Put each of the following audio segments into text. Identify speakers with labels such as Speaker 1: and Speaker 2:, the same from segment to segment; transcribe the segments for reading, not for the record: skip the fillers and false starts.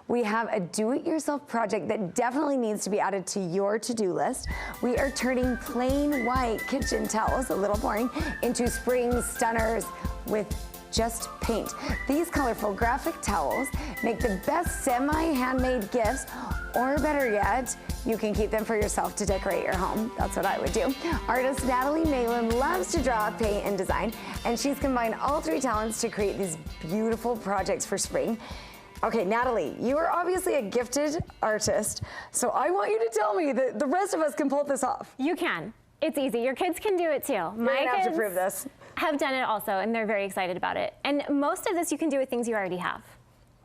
Speaker 1: We have a do-it-yourself project that definitely needs to be added to your to-do list. We are turning plain white kitchen towels, a little boring, into spring stunners with just paint. These colorful graphic towels make the best semi-handmade gifts, or better yet, you can keep them for yourself to decorate your home. That's what I would do. Artist Natalie Malan loves to draw, paint, and design, and she's combined all three talents to create these beautiful projects for spring. Okay, Natalie, you are obviously a gifted artist, so I want you to tell me that the rest of us can pull this off.
Speaker 2: You can. It's easy. Your kids can do it too.
Speaker 1: You're gonna have to prove this.
Speaker 2: Have done it also, and they're very excited about it. And most of this you can do with things you already have.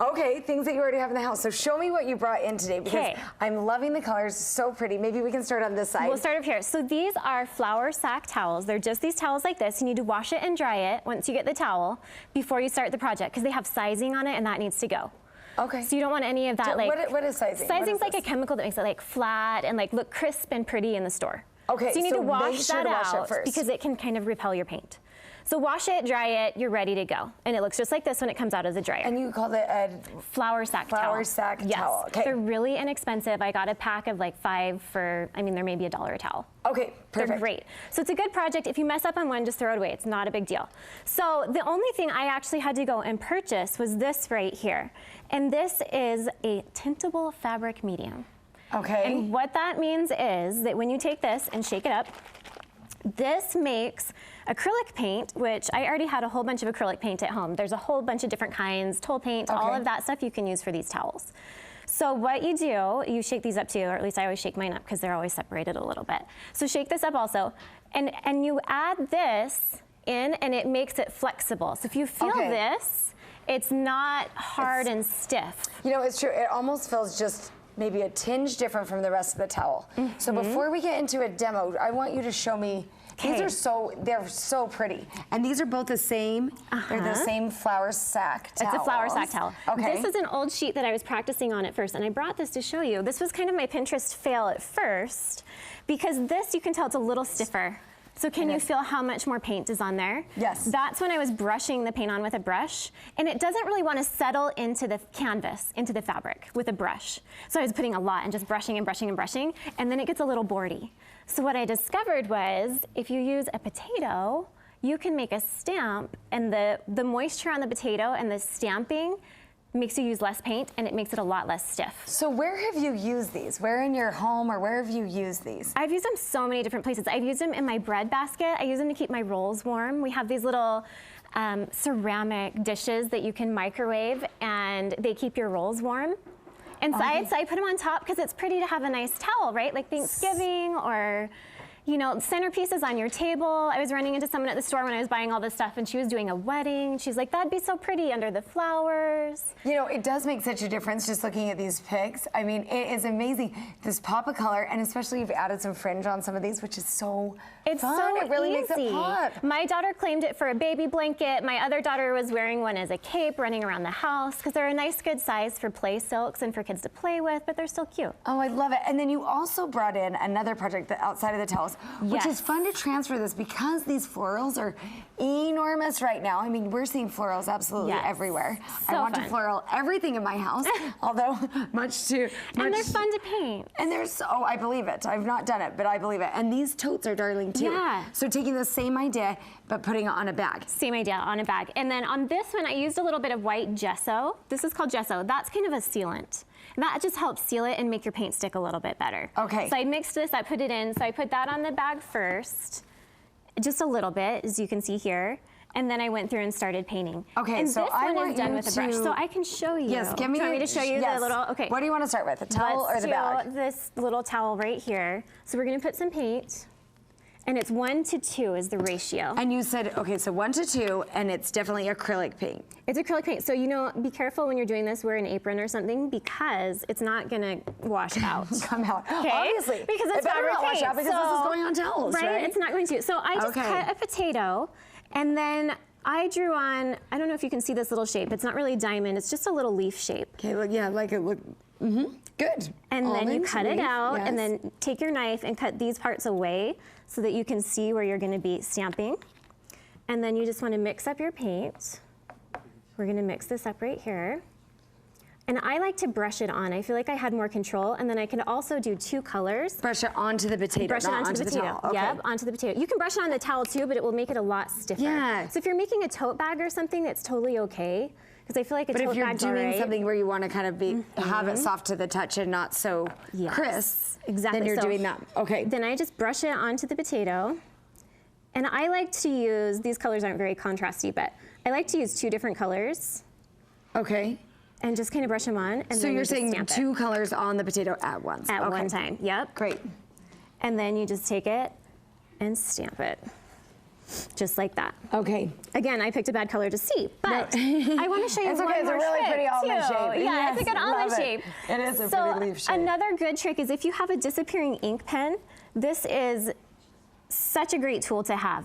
Speaker 1: Okay, things that you already have in the house. So show me what you brought in today, because I'm loving the colors, so pretty. Maybe we can start on this side.
Speaker 2: We'll start up here. So these are flour sack towels. They're just these towels like this. You need to wash it and dry it once you get the towel before you start the project, because they have sizing on it and that needs to go.
Speaker 1: Okay.
Speaker 2: So you don't want any of that
Speaker 1: what is sizing?
Speaker 2: Sizing's like a chemical that makes it like flat and like look crisp and pretty in the store.
Speaker 1: Okay,
Speaker 2: so you need to wash
Speaker 1: make sure
Speaker 2: that
Speaker 1: to wash
Speaker 2: out
Speaker 1: it first,
Speaker 2: because it can kind of repel your paint. So wash it, dry it, you're ready to go. And it looks just like this when it comes out of the dryer.
Speaker 1: And you called it a
Speaker 2: flour sack towel.
Speaker 1: Flour sack towel. Okay.
Speaker 2: They're really inexpensive. I got a pack of like 5 for, I mean, they're maybe $1 a towel.
Speaker 1: Okay, perfect.
Speaker 2: They're great. So it's a good project. If you mess up on one, just throw it away. It's not a big deal. So the only thing I actually had to go and purchase was this right here. And this is a tintable fabric medium.
Speaker 1: Okay.
Speaker 2: And what that means is that when you take this and shake it up, this makes acrylic paint, which I already had a whole bunch of acrylic paint at home. There's a whole bunch of different kinds, toll paint, all of that stuff you can use for these towels. So what you do, you shake these up too, or at least I always shake mine up because they're always separated a little bit. So shake this up also, and you add this in and it makes it flexible. So if you feel this, it's not hard and stiff.
Speaker 1: You know, it's true, it almost feels just maybe a tinge different from the rest of the towel. So before we get into a demo, I want you to show me, they're so pretty. And these are both the same, they're the same flour sack towels.
Speaker 2: It's a flour sack towel.
Speaker 1: Okay.
Speaker 2: This is an old sheet that I was practicing on at first, and I brought this to show you. This was kind of my Pinterest fail at first, because this, you can tell it's a little stiffer. So can you feel how much more paint is on there?
Speaker 1: Yes.
Speaker 2: That's when I was brushing the paint on with a brush, and it doesn't really want to settle into the canvas, into the fabric with a brush. So I was putting a lot and just brushing and brushing and brushing, and then it gets a little boardy. So what I discovered was if you use a potato, you can make a stamp, and the moisture on the potato and the stamping makes you use less paint, and it makes it a lot less stiff.
Speaker 1: So where have you used these? Where in your home, or where have you used these?
Speaker 2: I've used them so many different places. I've used them in my bread basket. I use them to keep my rolls warm. We have these little ceramic dishes that you can microwave, and they keep your rolls warm inside. So I put them on top because it's pretty to have a nice towel, right? Like Thanksgiving, or you know, centerpieces on your table. I was running into someone at the store when I was buying all this stuff, and she was doing a wedding. She's like, that'd be so pretty under the flowers. You
Speaker 1: know, it does make such a difference just looking at these pics. I mean, it is amazing. This pop of color, and especially you've added some fringe on some of these, which is so fun. It really makes it pop.
Speaker 2: My daughter claimed it for a baby blanket. My other daughter was wearing one as a cape running around the house, because they're a nice good size for play silks and for kids to play with, but they're still cute.
Speaker 1: Oh, I love it. And then you also brought in another project that outside of the towels, which is fun to transfer this, because these florals are enormous right now. I mean, we're seeing florals absolutely everywhere.
Speaker 2: So
Speaker 1: I want to floral everything in my house, although
Speaker 2: and they're fun to paint.
Speaker 1: And they're so, I believe it. I've not done it, but I believe it. And these totes are darling too.
Speaker 2: Yeah.
Speaker 1: So taking the same idea, but putting it on a bag.
Speaker 2: Same idea, on a bag. And then on this one, I used a little bit of white gesso. This is called gesso. That's kind of a sealant. And that just helps seal it and make your paint stick a little bit better.
Speaker 1: Okay.
Speaker 2: So I mixed this, I put it in. So I put that on the bag first, just a little bit, as you can see here. And then I went through and started painting.
Speaker 1: Okay,
Speaker 2: and
Speaker 1: so
Speaker 2: this
Speaker 1: I
Speaker 2: one
Speaker 1: want
Speaker 2: is done
Speaker 1: you
Speaker 2: with a brush. So I can show you.
Speaker 1: Yes, give me.
Speaker 2: Do you want me to show you the little? Okay.
Speaker 1: What do you want to start with, the towel or the bag?
Speaker 2: Let's do this little towel right here. So we're going to put some paint. And it's 1 to 2 is the ratio.
Speaker 1: And you said, okay, so 1 to 2, and it's definitely acrylic paint.
Speaker 2: It's acrylic paint. So, you know, be careful when you're doing this, wear an apron or something, because it's not going to wash out.
Speaker 1: Come out.
Speaker 2: Okay?
Speaker 1: Obviously.
Speaker 2: Because it's
Speaker 1: fabric paint. Wash out because this is going on towels, right?
Speaker 2: It's not going to. So I just cut a potato, and then I drew on, I don't know if you can see this little shape. It's not really a diamond. It's just a little leaf shape.
Speaker 1: Okay, well, yeah, like it look. Good.
Speaker 2: And then you cut it out, and then take your knife and cut these parts away so that you can see where you're going to be stamping. And then you just want to mix up your paint. We're going to mix this up right here. And I like to brush it on. I feel like I had more control, and then I can also do 2 colors.
Speaker 1: Brush it onto the potato,
Speaker 2: Brush it
Speaker 1: not
Speaker 2: onto the potato.
Speaker 1: towel. Okay.
Speaker 2: Yep, onto the potato. You can brush it on the towel too, but it will make it a lot stiffer.
Speaker 1: Yeah.
Speaker 2: So if you're making a tote bag or something, it's totally okay. Because I feel like a tote bag's
Speaker 1: But if you're doing
Speaker 2: right.
Speaker 1: something where you want to kind of be have it soft to the touch and not so crisp,
Speaker 2: exactly.
Speaker 1: then you're
Speaker 2: So
Speaker 1: doing that. Okay.
Speaker 2: Then I just brush it onto the potato. And I like to use, these colors aren't very contrasty, but I like to use 2 different colors.
Speaker 1: Okay.
Speaker 2: And just kind of brush them on. And
Speaker 1: So
Speaker 2: then
Speaker 1: you're
Speaker 2: just
Speaker 1: saying
Speaker 2: stamp
Speaker 1: 2 colors on the potato at once?
Speaker 2: At one time, yep.
Speaker 1: Great.
Speaker 2: And then you just take it and stamp it. Just like that.
Speaker 1: Okay.
Speaker 2: Again, I picked a bad color to see, but I want to show you
Speaker 1: It's
Speaker 2: one
Speaker 1: okay, it's a
Speaker 2: more
Speaker 1: really
Speaker 2: trick
Speaker 1: pretty almond
Speaker 2: too.
Speaker 1: shape.
Speaker 2: Yeah,
Speaker 1: Yes,
Speaker 2: it's a good almond
Speaker 1: love it.
Speaker 2: shape.
Speaker 1: It is a
Speaker 2: So
Speaker 1: pretty leaf shape.
Speaker 2: another good trick is if you have a disappearing ink pen, this is such a great tool to have.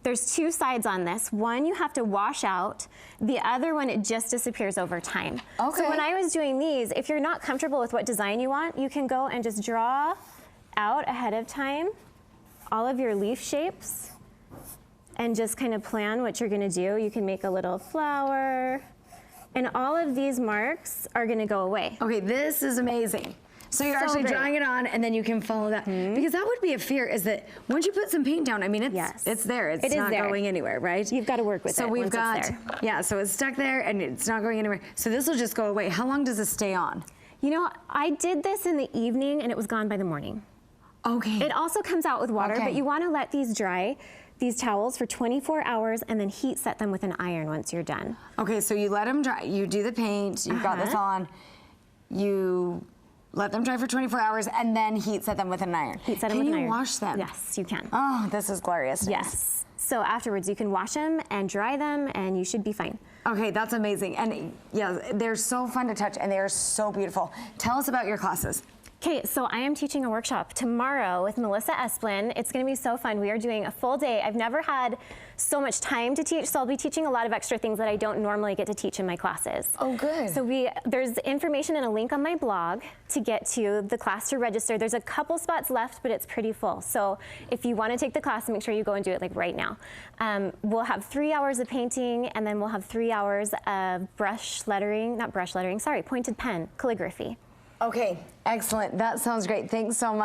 Speaker 2: There's 2 sides on this. One you have to wash out. The other one, it just disappears over time.
Speaker 1: Okay.
Speaker 2: So when I was doing these, if you're not comfortable with what design you want, you can go and just draw out ahead of time all of your leaf shapes and just kind of plan what you're gonna do. You can make a little flower, and all of these marks are gonna go away.
Speaker 1: Okay, this is amazing. So you're
Speaker 2: So
Speaker 1: actually
Speaker 2: great.
Speaker 1: drawing it on, and then you can follow that. Because that would be a fear, is that once you put some paint down, I mean, it's there. It's
Speaker 2: It is
Speaker 1: not
Speaker 2: there.
Speaker 1: going anywhere, right?
Speaker 2: You've got to work with
Speaker 1: so
Speaker 2: it
Speaker 1: we've
Speaker 2: once
Speaker 1: got,
Speaker 2: it's there.
Speaker 1: yeah, so it's stuck there, and it's not going anywhere. So this will just go away. How long does this stay on?
Speaker 2: You know, I did this in the evening, and it was gone by the morning.
Speaker 1: Okay.
Speaker 2: It also comes out with water,
Speaker 1: Okay.
Speaker 2: but you want to let these dry, these towels, for 24 hours, and then heat set them with an iron once you're done.
Speaker 1: Okay, so you let them dry. You do the paint. You've got this on. You let them dry for 24 hours, and then heat set them with an iron.
Speaker 2: Heat set them with an
Speaker 1: Can
Speaker 2: iron.
Speaker 1: you wash them?
Speaker 2: Yes, you can.
Speaker 1: Oh, this is glorious.
Speaker 2: Yes. So afterwards, you can wash them and dry them, and you should be fine.
Speaker 1: Okay, that's amazing. And yeah, they're so fun to touch, and they are so beautiful. Tell us about your classes.
Speaker 2: Okay, so I am teaching a workshop tomorrow with Melissa Esplin. It's gonna be so fun. We are doing a full day. I've never had so much time to teach, so I'll be teaching a lot of extra things that I don't normally get to teach in my classes.
Speaker 1: Oh, good.
Speaker 2: So there's information and a link on my blog to get to the class to register. There's a couple spots left, but it's pretty full. So if you wanna take the class, make sure you go and do it like right now. We'll have 3 hours of painting, and then we'll have 3 hours of pointed pen, calligraphy.
Speaker 1: Okay, excellent. That sounds great. Thanks so much.